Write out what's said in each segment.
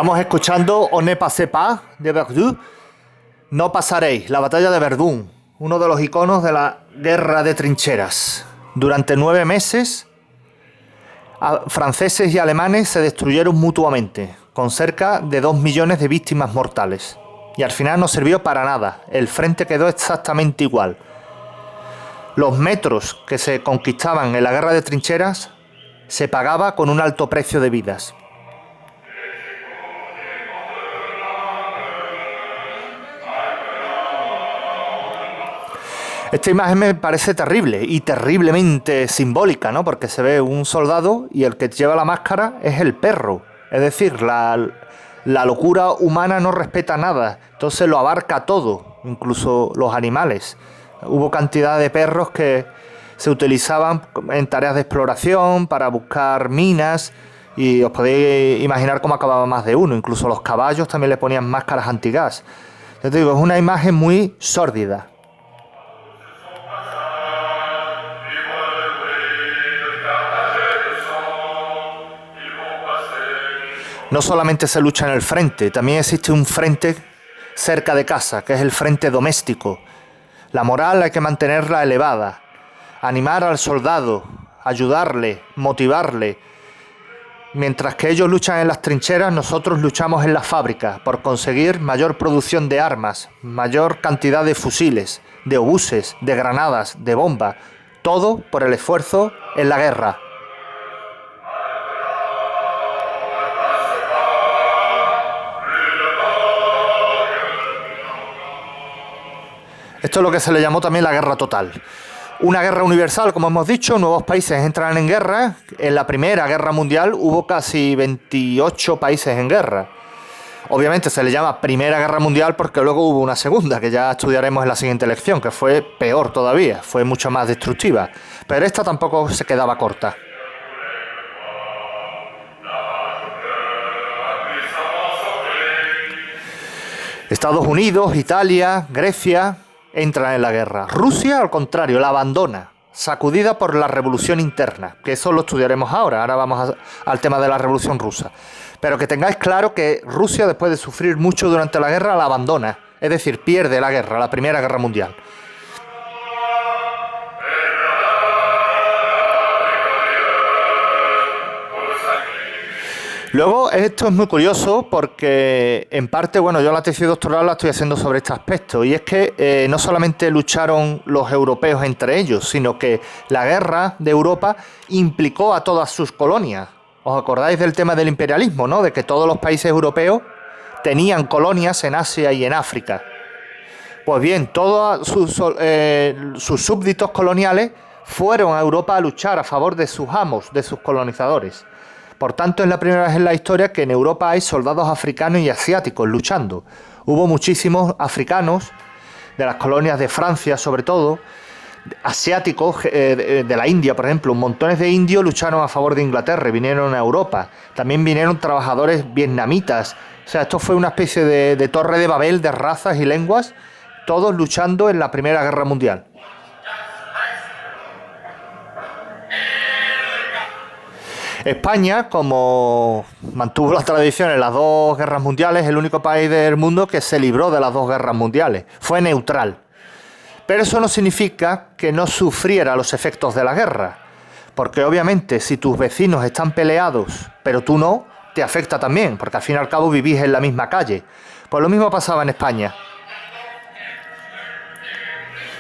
Estamos escuchando On ne passe pas de Verdun, No pasaréis, la batalla de Verdún, uno de los iconos de la guerra de trincheras. Durante 9 meses, franceses y alemanes se destruyeron mutuamente, con cerca de 2 millones de víctimas mortales. Y al final no sirvió para nada, el frente quedó exactamente igual. Los metros que se conquistaban en la guerra de trincheras se pagaba con un alto precio de vidas. Esta imagen me parece terrible y terriblemente simbólica, ¿no? Porque se ve un soldado y el que lleva la máscara es el perro. Es decir, la locura humana no respeta nada, entonces lo abarca todo, incluso los animales. Hubo cantidad de perros que se utilizaban en tareas de exploración para buscar minas y os podéis imaginar cómo acababa más de uno. Incluso los caballos también le ponían máscaras antigas. Yo te digo, es una imagen muy sórdida. No solamente se lucha en el frente, también existe un frente cerca de casa, que es el frente doméstico. La moral hay que mantenerla elevada, animar al soldado, ayudarle, motivarle. Mientras que ellos luchan en las trincheras, nosotros luchamos en las fábricas por conseguir mayor producción de armas, mayor cantidad de fusiles, de obuses, de granadas, de bombas. Todo por el esfuerzo en la guerra. Esto es lo que se le llamó también la guerra total. Una guerra universal, como hemos dicho, nuevos países entran en guerra. En la Primera Guerra Mundial hubo casi 28 países en guerra. Obviamente se le llama Primera Guerra Mundial porque luego hubo una segunda, que ya estudiaremos en la siguiente lección, que fue peor todavía, fue mucho más destructiva. Pero esta tampoco se quedaba corta. Estados Unidos, Italia, Grecia entran en la guerra. Rusia, al contrario, la abandona, sacudida por la revolución interna, que eso lo estudiaremos ahora. Ahora vamos al tema de la revolución rusa. Pero que tengáis claro que Rusia, después de sufrir mucho durante la guerra, la abandona. Es decir, pierde la guerra, la Primera Guerra Mundial. Luego, esto es muy curioso porque, en parte, bueno, yo la tesis doctoral la estoy haciendo sobre este aspecto, y es que no solamente lucharon los europeos entre ellos, sino que la guerra de Europa implicó a todas sus colonias. ¿Os acordáis del tema del imperialismo, no? De que todos los países europeos tenían colonias en Asia y en África. Pues bien, todos sus súbditos coloniales fueron a Europa a luchar a favor de sus amos, de sus colonizadores. Por tanto, es la primera vez en la historia que en Europa hay soldados africanos y asiáticos luchando. Hubo muchísimos africanos, de las colonias de Francia sobre todo, asiáticos, de la India, por ejemplo. Montones de indios lucharon a favor de Inglaterra y vinieron a Europa. También vinieron trabajadores vietnamitas. O sea, esto fue una especie de torre de Babel de razas y lenguas, todos luchando en la Primera Guerra Mundial. España, como mantuvo la tradición en las 2 guerras mundiales, es el único país del mundo que se libró de las 2 guerras mundiales. Fue neutral. Pero eso no significa que no sufriera los efectos de la guerra. Porque obviamente si tus vecinos están peleados, pero tú no, te afecta también, porque al fin y al cabo vivís en la misma calle. Pues lo mismo pasaba en España.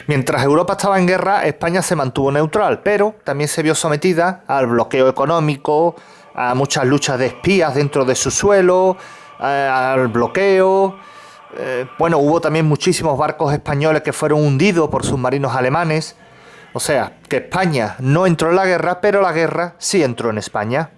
Mientras Europa estaba en guerra, España se mantuvo neutral, pero también se vio sometida al bloqueo económico, a muchas luchas de espías dentro de su suelo, al bloqueo. Bueno, hubo también muchísimos barcos españoles que fueron hundidos por submarinos alemanes. O sea, que España no entró en la guerra, pero la guerra sí entró en España.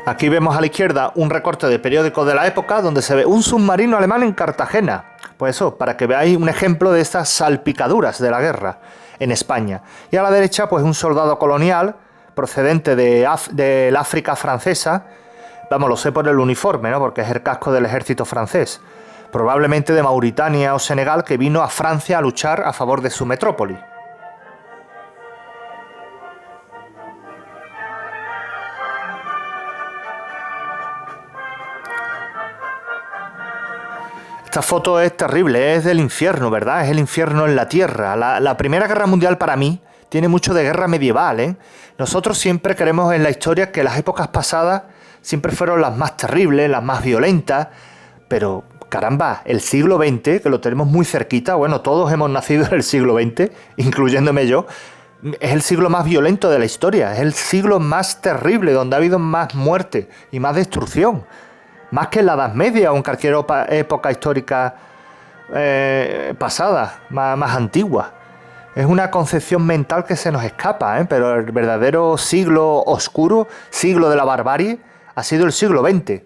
Aquí vemos a la izquierda un recorte de periódico de la época donde se ve un submarino alemán en Cartagena. Pues eso, para que veáis un ejemplo de estas salpicaduras de la guerra en España. Y a la derecha, pues un soldado colonial procedente del África francesa. Vamos, lo sé por el uniforme, ¿no? Porque es el casco del ejército francés. probablemente de Mauritania o Senegal, que vino a Francia a luchar a favor de su metrópoli. Esta foto es terrible, es del infierno, ¿verdad? Es el infierno en la tierra. La Primera Guerra Mundial para mí tiene mucho de guerra medieval, ¿eh? Nosotros siempre creemos en la historia que las épocas pasadas siempre fueron las más terribles, las más violentas, pero caramba, el siglo XX, que lo tenemos muy cerquita, bueno, todos hemos nacido en el siglo XX, incluyéndome yo, es el siglo más violento de la historia, es el siglo más terrible, donde ha habido más muerte y más destrucción. Más que en la Edad Media o en cualquier época histórica pasada, más antigua. Es una concepción mental que se nos escapa, pero el verdadero siglo oscuro, siglo de la barbarie, ha sido el siglo XX.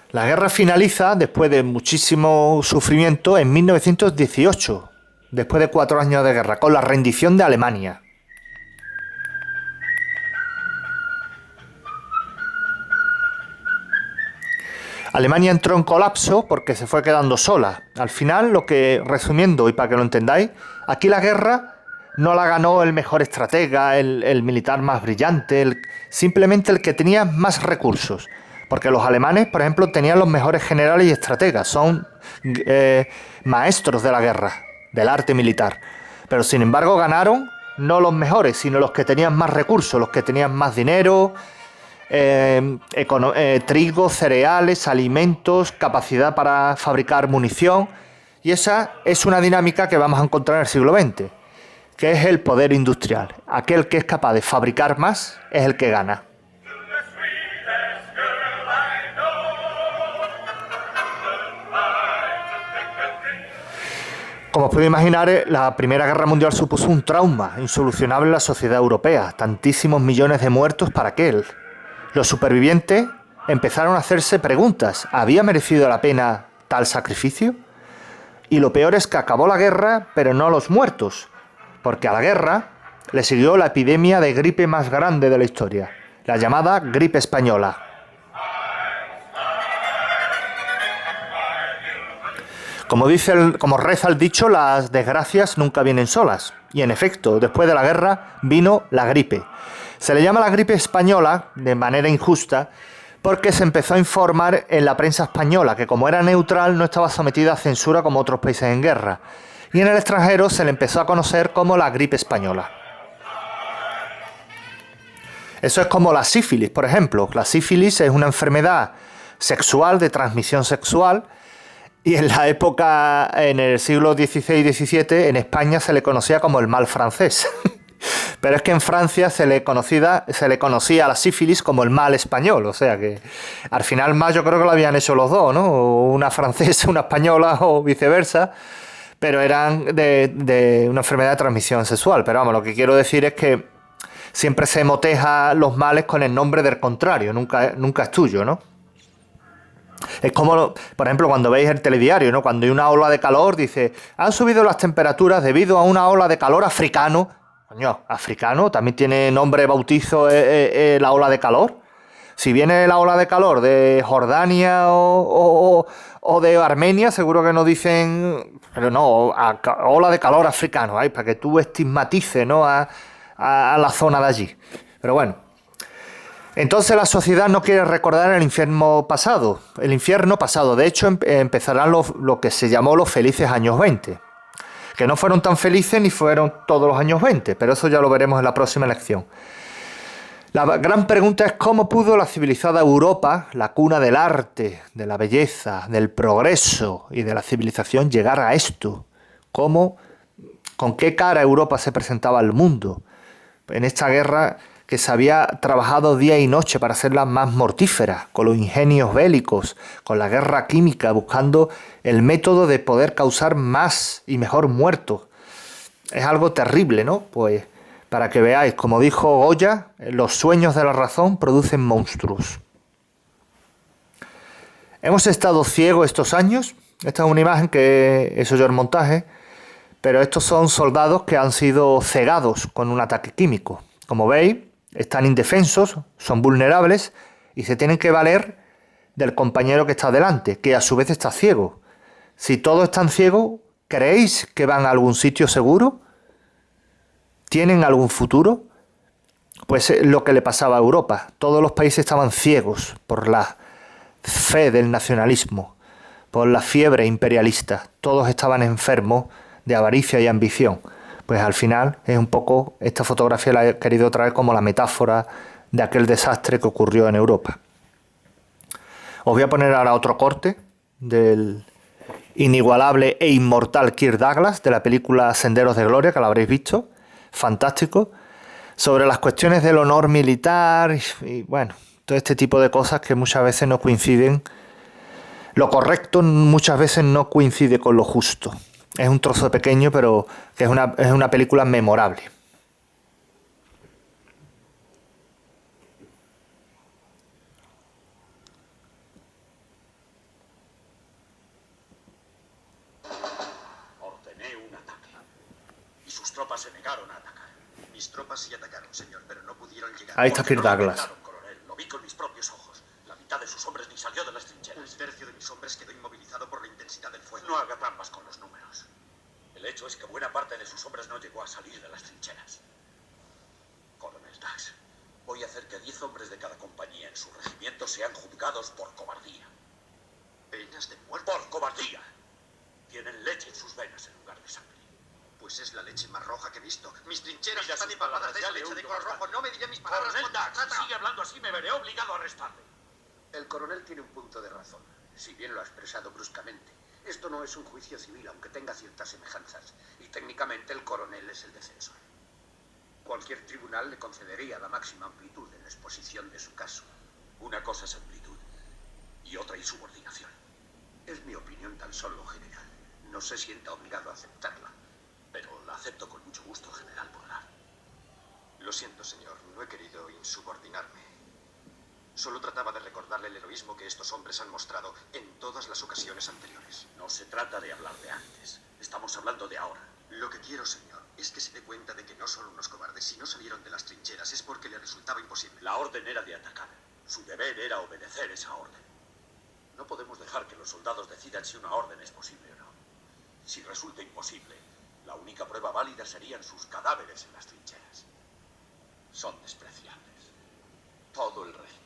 La guerra finaliza, después de muchísimo sufrimiento, en 1918, después de 4 años de guerra, con la rendición de Alemania. Alemania entró en colapso porque se fue quedando sola. Al final, resumiendo y para que lo entendáis, aquí la guerra no la ganó el mejor estratega, el militar más brillante, simplemente el que tenía más recursos. Porque los alemanes, por ejemplo, tenían los mejores generales y estrategas, son maestros de la guerra, del arte militar. Pero sin embargo ganaron no los mejores, sino los que tenían más recursos, los que tenían más dinero, trigo, cereales, alimentos, capacidad para fabricar munición. Y esa es una dinámica que vamos a encontrar en el siglo XX, que es el poder industrial. Aquel que es capaz de fabricar más es el que gana. Como os podéis imaginar, la Primera Guerra Mundial supuso un trauma insolucionable en la sociedad europea. Tantísimos millones de muertos para qué. Los supervivientes empezaron a hacerse preguntas. ¿Había merecido la pena tal sacrificio? Y lo peor es que acabó la guerra, pero no los muertos, porque a la guerra le siguió la epidemia de gripe más grande de la historia, la llamada gripe española. Como reza el dicho, las desgracias nunca vienen solas. Y en efecto, después de la guerra vino la gripe. Se le llama la gripe española, de manera injusta, porque se empezó a informar en la prensa española, que como era neutral no estaba sometida a censura como otros países en guerra. Y en el extranjero se le empezó a conocer como la gripe española. Eso es como la sífilis, por ejemplo. La sífilis es una enfermedad sexual, de transmisión sexual, y en la época, en el siglo XVI y XVII, en España se le conocía como el mal francés. Pero es que en Francia se le conocía a la sífilis como el mal español. O sea que al final más yo creo que lo habían hecho los dos, ¿no? Una francesa, una española o viceversa. Pero eran de una enfermedad de transmisión sexual. Pero vamos, lo que quiero decir es que siempre se moteja los males con el nombre del contrario. Nunca es tuyo, ¿no? Es como, por ejemplo, cuando veis el telediario, ¿no? Cuando hay una ola de calor, dice, han subido las temperaturas debido a una ola de calor africano. Coño, africano, también tiene nombre bautizo la ola de calor. Si viene la ola de calor de Jordania o de Armenia, seguro que nos dicen, pero no, ola de calor africano, para que tú estigmatices, ¿no? a la zona de allí. Pero bueno. Entonces la sociedad no quiere recordar el infierno pasado. De hecho, empezarán lo que se llamó los felices años 20. Que no fueron tan felices ni fueron todos los años 20, pero eso ya lo veremos en la próxima lección. La gran pregunta es cómo pudo la civilizada Europa, la cuna del arte, de la belleza, del progreso y de la civilización, llegar a esto. ¿Con qué cara Europa se presentaba al mundo? En esta guerra que se había trabajado día y noche para hacerla más mortífera, con los ingenios bélicos, con la guerra química, buscando el método de poder causar más y mejor muertos. Es algo terrible, ¿no? Pues para que veáis, como dijo Goya, los sueños de la razón producen monstruos. Hemos estado ciegos estos años. Esta es una imagen que he hecho yo el montaje, pero estos son soldados que han sido cegados con un ataque químico. Como veis, están indefensos, son vulnerables y se tienen que valer del compañero que está delante, que a su vez está ciego. Si todos están ciegos, ¿creéis que van a algún sitio seguro? ¿Tienen algún futuro? Pues lo que le pasaba a Europa. Todos los países estaban ciegos por la fe del nacionalismo, por la fiebre imperialista. Todos estaban enfermos de avaricia y ambición. Pues al final es un poco, esta fotografía la he querido traer como la metáfora de aquel desastre que ocurrió en Europa. Os voy a poner ahora otro corte del inigualable e inmortal Kirk Douglas de la película Senderos de Gloria, que la habréis visto, fantástico, sobre las cuestiones del honor militar y bueno, todo este tipo de cosas que muchas veces no coinciden. Lo correcto muchas veces no coincide con lo justo. Es un trozo pequeño, pero que es una película memorable. Ordené un ataque. Y sus tropas se negaron a atacar. Mis tropas sí atacaron, señor, pero no pudieron llegar. Ahí está Kirk Douglas. Coronel, lo vi con mis propios ojos. La mitad de sus hombres ni salió de las trincheras. Un tercio de mis hombres quedó inmovilizado por la intensidad del fuego. No haga trampas con los números. El hecho es que buena parte de sus hombres no llegó a salir de las trincheras. Coronel Dax, voy a hacer que 10 hombres de cada compañía en su regimiento sean juzgados por cobardía. Penas de muerte por cobardía. Tienen leche en sus venas en lugar de sangre. Pues es la leche más roja que he visto. Mis trincheras están empapadas de esa leche de color rojo. No me diré mis palabras. Coronel Dax, si sigue hablando así me veré obligado a arrestarle. El coronel tiene un punto de razón, si bien lo ha expresado bruscamente. Esto no es un juicio civil, aunque tenga ciertas semejanzas. Y técnicamente el coronel es el defensor. Cualquier tribunal le concedería la máxima amplitud en la exposición de su caso. Una cosa es amplitud y otra insubordinación. Es mi opinión tan solo general. No se sienta obligado a aceptarla, pero la acepto con mucho gusto, general Polar. Lo siento, señor, no he querido insubordinarme. Solo trataba de recordarle el heroísmo que estos hombres han mostrado en todas las ocasiones anteriores. No se trata de hablar de antes. Estamos hablando de ahora. Lo que quiero, señor, es que se dé cuenta de que no son unos cobardes. Si no salieron de las trincheras es porque le resultaba imposible. La orden era de atacar. Su deber era obedecer esa orden. No podemos dejar que los soldados decidan si una orden es posible o no. Si resulta imposible, la única prueba válida serían sus cadáveres en las trincheras. Son despreciables. Todo el regimiento.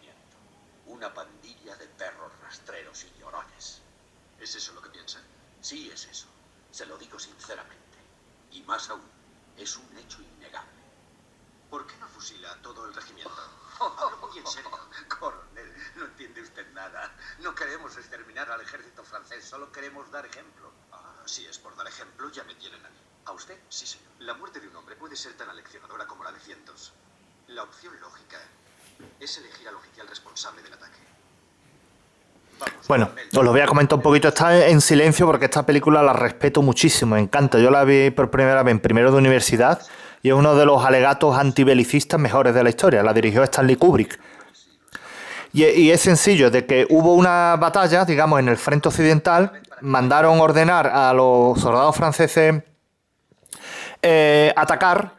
Una pandilla de perros rastreros y llorones. ¿Es eso lo que piensan? Sí, es eso. Se lo digo sinceramente. Y más aún, es un hecho innegable. ¿Por qué no fusila a todo el regimiento? Hablo muy en serio. Coronel, no entiende usted nada. No queremos exterminar al ejército francés, solo queremos dar ejemplo. Si es por dar ejemplo, ya me tienen a mí. ¿A usted? Sí, señor. La muerte de un hombre puede ser tan aleccionadora como la de cientos. La opción lógica es elegir al oficial responsable del ataque. Vamos, bueno, os lo voy a comentar un poquito. Está en silencio porque esta película la respeto muchísimo, me encanta. Yo la vi por primera vez en primero de universidad y es uno de los alegatos antibelicistas mejores de la historia. La dirigió Stanley Kubrick. Y es sencillo, de que hubo una batalla, digamos, en el frente occidental, mandaron ordenar a los soldados franceses atacar,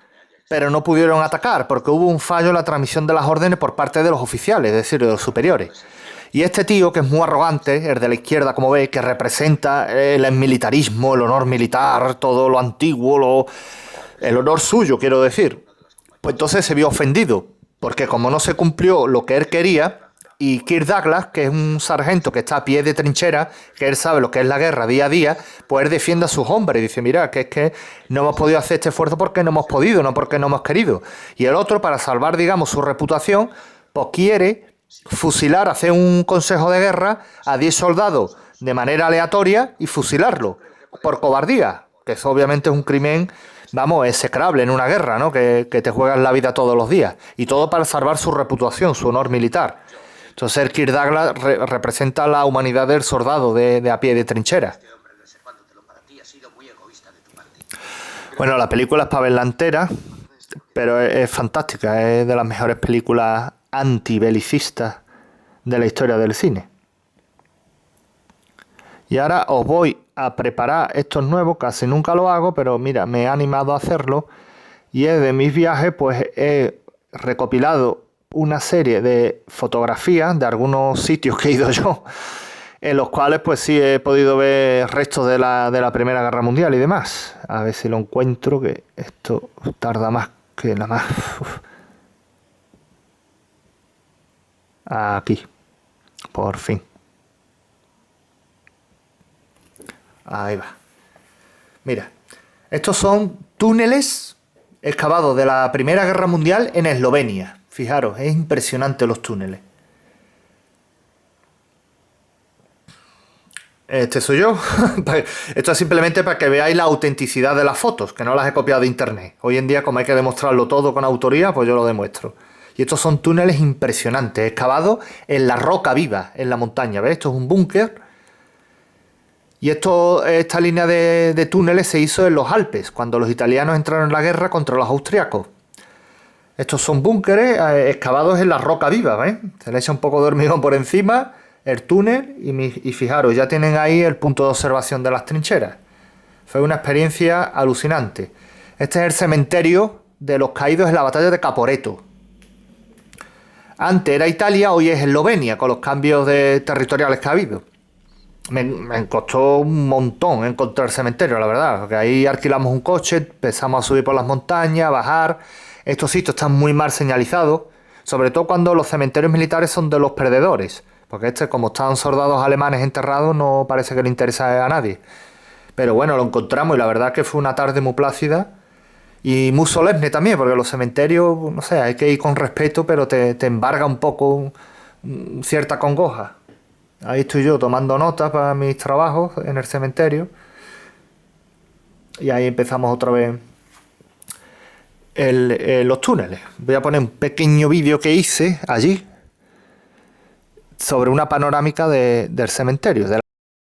pero no pudieron atacar porque hubo un fallo en la transmisión de las órdenes por parte de los oficiales, es decir, de los superiores. Y este tío, que es muy arrogante, el de la izquierda, como veis, que representa el militarismo, el honor militar, todo lo antiguo, el honor suyo, quiero decir, pues entonces se vio ofendido, porque como no se cumplió lo que él quería, y Kirk Douglas, que es un sargento que está a pie de trinchera, que él sabe lo que es la guerra día a día, pues él defiende a sus hombres y dice, mira, que es que no hemos podido hacer este esfuerzo porque no hemos podido, no porque no hemos querido. Y el otro, para salvar, digamos, su reputación, pues quiere fusilar, hacer un consejo de guerra a 10 soldados de manera aleatoria y fusilarlo por cobardía, que eso obviamente es un crimen, vamos, execrable en una guerra, ¿no? Que te juegas la vida todos los días. Y todo para salvar su reputación, su honor militar. Entonces el Kirk Douglas representa la humanidad del soldado de a pie de trinchera. Bueno, la película es para verla entera, pero es fantástica, es de las mejores películas antibelicistas de la historia del cine. Y ahora os voy a preparar estos nuevos, casi nunca lo hago, pero mira, me he animado a hacerlo, y es de mis viajes, pues he recopilado una serie de fotografías de algunos sitios que he ido yo, en los cuales pues sí he podido ver restos de la Primera Guerra Mundial y demás. A ver si lo encuentro, que esto tarda más que la más... Uf. Aquí, por fin. Ahí va. Mira, estos son túneles excavados de la Primera Guerra Mundial en Eslovenia. Fijaros, es impresionante los túneles. Este soy yo. Esto es simplemente para que veáis la autenticidad de las fotos, que no las he copiado de internet. Hoy en día, como hay que demostrarlo todo con autoría, pues yo lo demuestro. Y estos son túneles impresionantes, excavados en la roca viva, en la montaña. ¿Ves? Esto es un búnker. Y esta línea de túneles se hizo en los Alpes, cuando los italianos entraron en la guerra contra los austriacos. Estos son búnkeres excavados en la roca viva, ¿ves? Se le echa un poco de hormigón por encima, el túnel, y fijaros, ya tienen ahí el punto de observación de las trincheras. Fue una experiencia alucinante. Este es el cementerio de los caídos en la batalla de Caporetto. Antes era Italia, hoy es Eslovenia, con los cambios territoriales que ha habido. Me costó un montón encontrar el cementerio, la verdad, porque ahí alquilamos un coche, empezamos a subir por las montañas, a bajar. Estos sitios están muy mal señalizados, sobre todo cuando los cementerios militares son de los perdedores, porque como están soldados alemanes enterrados, no parece que le interesa a nadie. Pero bueno, lo encontramos y la verdad que fue una tarde muy plácida y muy solemne también, porque los cementerios, no sé, hay que ir con respeto, pero te embarga un poco cierta congoja. Ahí estoy yo tomando notas para mis trabajos en el cementerio. Y ahí empezamos otra vez los túneles. Voy a poner un pequeño vídeo que hice allí sobre una panorámica del cementerio, de